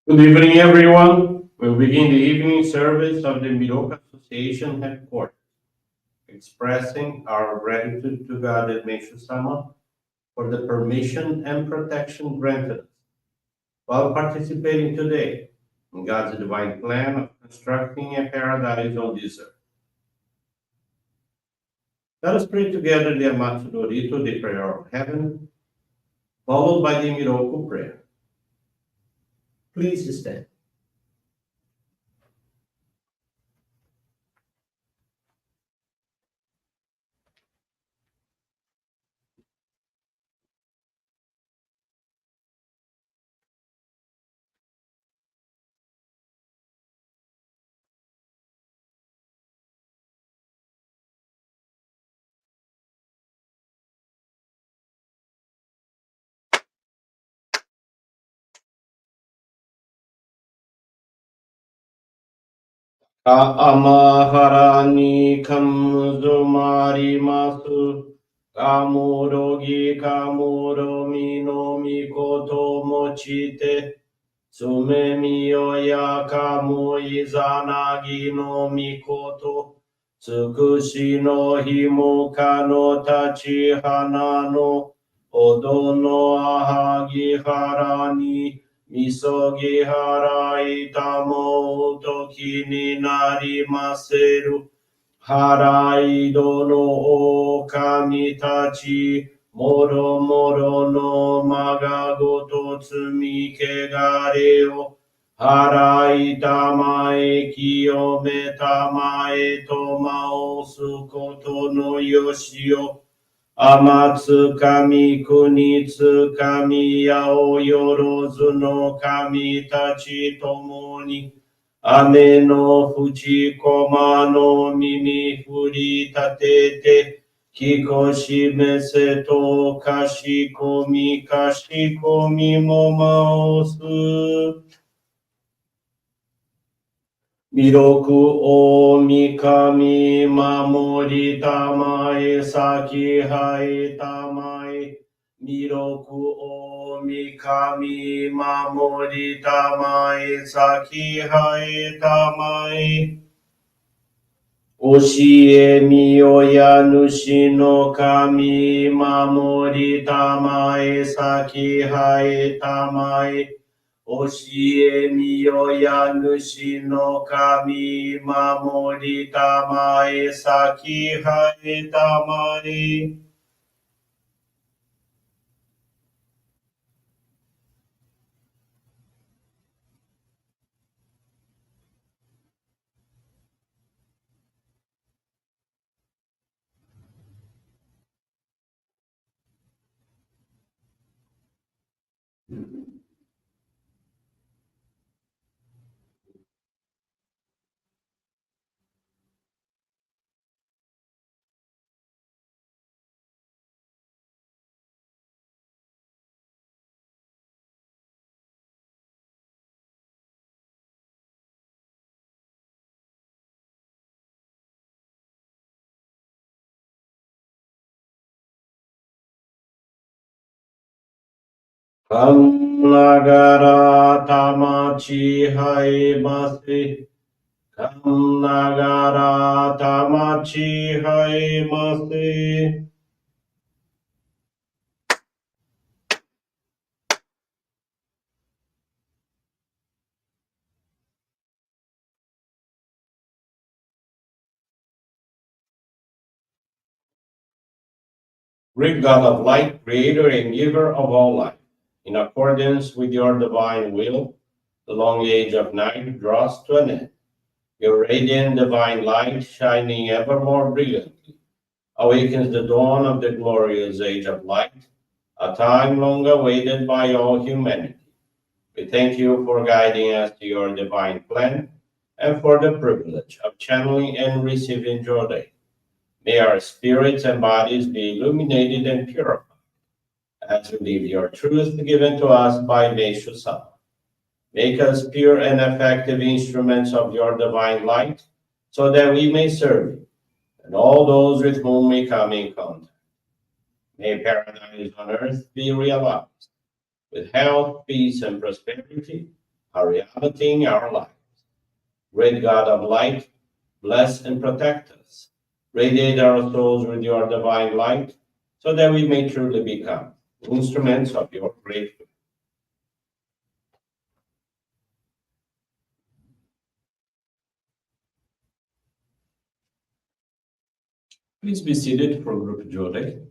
Good evening, everyone. We'll begin the evening service of the Miroku Association headquarters, expressing our gratitude to God and Meishu-sama for the permission and protection granted us while participating today in God's divine plan of constructing a paradise on this earth. Let us pray together the Amatsu-Norito, the prayer of heaven, followed by the Miroku Prayer. Please stand. Amaharani kamuzumari masu kamurogi kamuro mino mikoto mochite sume miyoya kamu izanagi no mikoto tsukushi no himuka no tachi hana no odo no ahagi harani Misogi harai tamo toki ni narimaseru. Harai dono o kamitachi. Moro moro no magagoto tsumi kegareo. Harai tamae kiyome tamae tomao sukoto no yoshio. Amatsu kami kunitsu kami yao yorozu no kami tachi tomoni. Ame no fuji koma no mimi furi tatete. Kikoshi meseto kashikomi kashikomi momaosu. Miroku o mikami mamori tamae saki hai tamae. Miroku o mikami mamori tamae saki hai tamae. Oshie miyoya nushi no kami mamori tamae saki hai tamae. Oshie miyoya nushi no kami mamori tamae saki hai tamae. Nagara tamachi hai masi. Nagara tamachi hai masi. Great God of light, creator and giver of all life, in accordance with your divine will, the long age of night draws to an end. Your radiant divine light, shining ever more brilliantly, awakens the dawn of the glorious age of light, a time long awaited by all humanity. We thank you for guiding us to your divine plan and for the privilege of channeling and receiving Johrei. May our spirits and bodies be illuminated and purified as we live your truth given to us by Meishu-sama. Make us pure and effective instruments of your divine light, so that we may serve you and all those with whom we come in contact. May paradise on earth be realized, with health, peace, and prosperity, a reality in our lives. Great God of light, bless and protect us. Radiate our souls with your divine light, so that we may truly become instruments of your great will. Please be seated for group Johrei.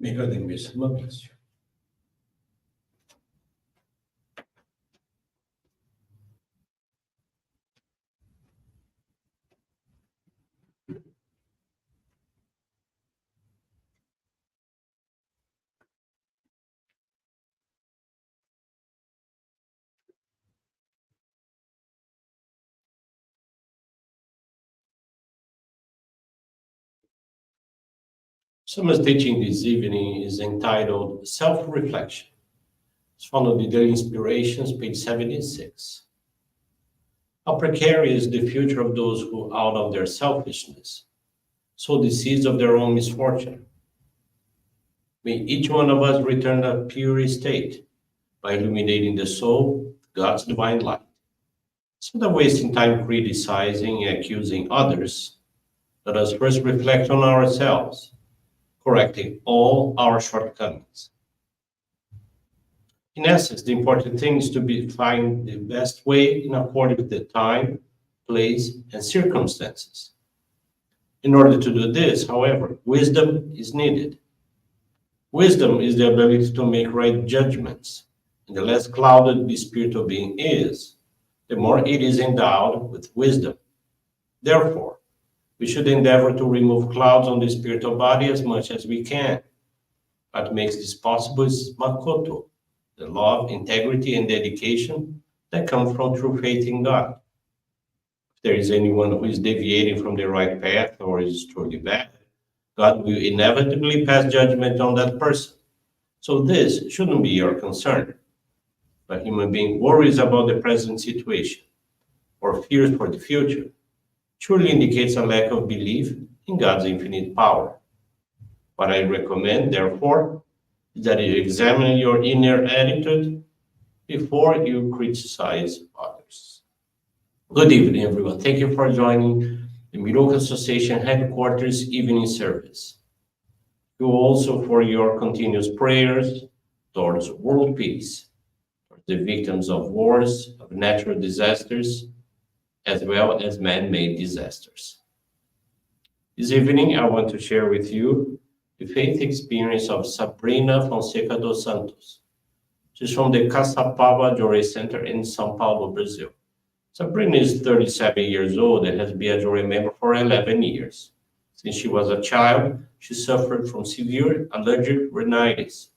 May God and Meishu-sama bless you. Sama's teaching this evening is entitled Self-Reflection. It's found on the Daily Inspirations, page 76. How precarious the future of those who, out of their selfishness, sow the seeds of their own misfortune. May each one of us return to a pure state by illuminating the soul, God's divine light. Instead of wasting time criticizing and accusing others, let us first reflect on ourselves, correcting all our shortcomings. In essence, the important thing is to find the best way in accordance with the time, place, and circumstances. In order to do this, however, wisdom is needed. Wisdom is the ability to make right judgments, and the less clouded the spiritual being is, the more it is endowed with wisdom. Therefore, we should endeavor to remove clouds on the spiritual body as much as we can. What makes this possible is Makoto, the love, integrity, and dedication that come from true faith in God. If there is anyone who is deviating from the right path or is truly bad, God will inevitably pass judgment on that person. So this shouldn't be your concern. But a human being worries about the present situation or fears for the future surely indicates a lack of belief in God's infinite power. What I recommend, therefore, is that you examine your inner attitude before you criticize others. Good evening, everyone. Thank you for joining the Miroku Association Headquarters Evening Service. You also for your continuous prayers towards world peace, towards the victims of wars, of natural disasters, as well as man-made disasters. This evening, I want to share with you the faith experience of Sabrina Fonseca dos Santos. She's from the Caçapava Johrei Center in São Paulo, Brazil. Sabrina is 37 years old and has been a Johrei member for 11 years. Since she was a child, she suffered from severe allergic rhinitis.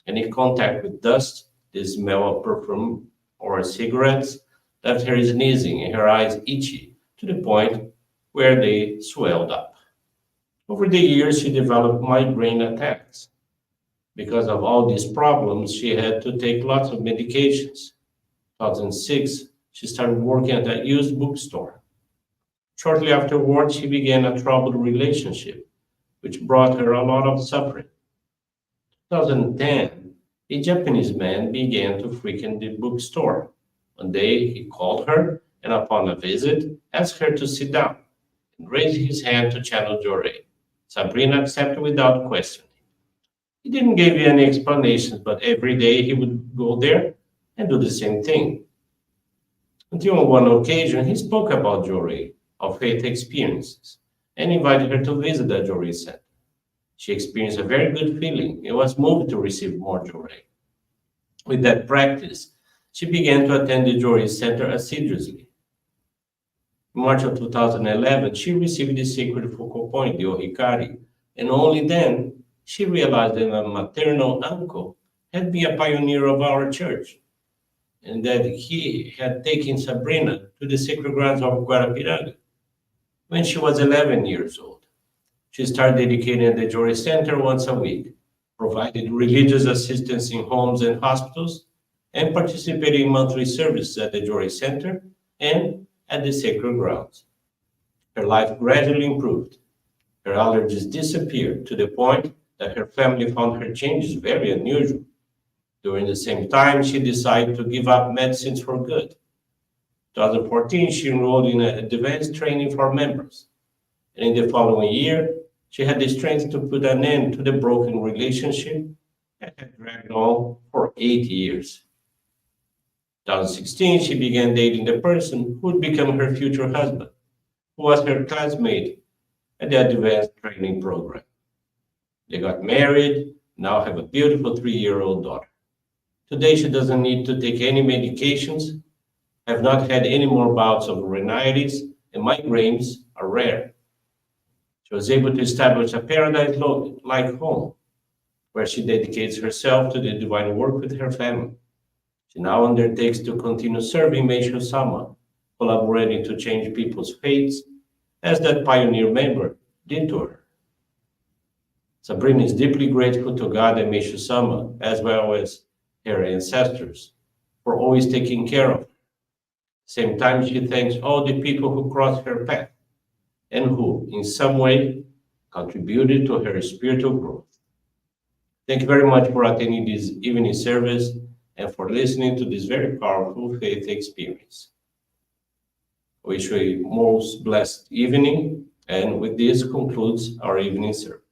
Any contact with dust, the smell of perfume or cigarettes, left her sneezing and her eyes itchy to the point where they swelled up. Over the years, she developed migraine attacks. Because of all these problems, she had to take lots of medications. In 2006, she started working at a used bookstore. Shortly afterwards, she began a troubled relationship, which brought her a lot of suffering. In 2010, a Japanese man began to frequent the bookstore. One day, he called her and, upon a visit, asked her to sit down and raised his hand to channel Johrei. Sabrina accepted without questioning. He didn't give you any explanations, but every day he would go there and do the same thing. Until on one occasion, he spoke about Johrei, of faith experiences, and invited her to visit the Johrei Center. She experienced a very good feeling and was moved to receive more Johrei. With that practice, she began to attend the Johrei Center assiduously. In March of 2011, she received the sacred focal point, the Ohikari, and only then she realized that a maternal uncle had been a pioneer of our church, and that he had taken Sabrina to the sacred grounds of Guarapiranga when she was 11 years old. She started dedicating the Johrei Center once a week, provided religious assistance in homes and hospitals, and participated in monthly services at the Johrei Center and at the sacred grounds. Her life gradually improved. Her allergies disappeared to the point that her family found her changes very unusual. During the same time, she decided to give up medicines for good. In 2014, she enrolled in an advanced training for members. And in the following year, she had the strength to put an end to the broken relationship that had dragged on for 8 years. In 2016, she began dating the person who would become her future husband, who was her classmate at the advanced training program. They got married, now have a beautiful 3-year-old daughter. Today, she doesn't need to take any medications, have not had any more bouts of rhinitis, and migraines are rare. She was able to establish a paradise-like home where she dedicates herself to the divine work with her family. She now undertakes to continue serving Meishu-sama, collaborating to change people's fates, as that pioneer member did to her. Sabrina is deeply grateful to God and Meishu-sama, as well as her ancestors, for always taking care of her. At the same time, she thanks all the people who crossed her path and who, in some way, contributed to her spiritual growth. Thank you very much for attending this evening service and for listening to this very powerful faith experience. I wish you a most blessed evening, and with this concludes our evening service.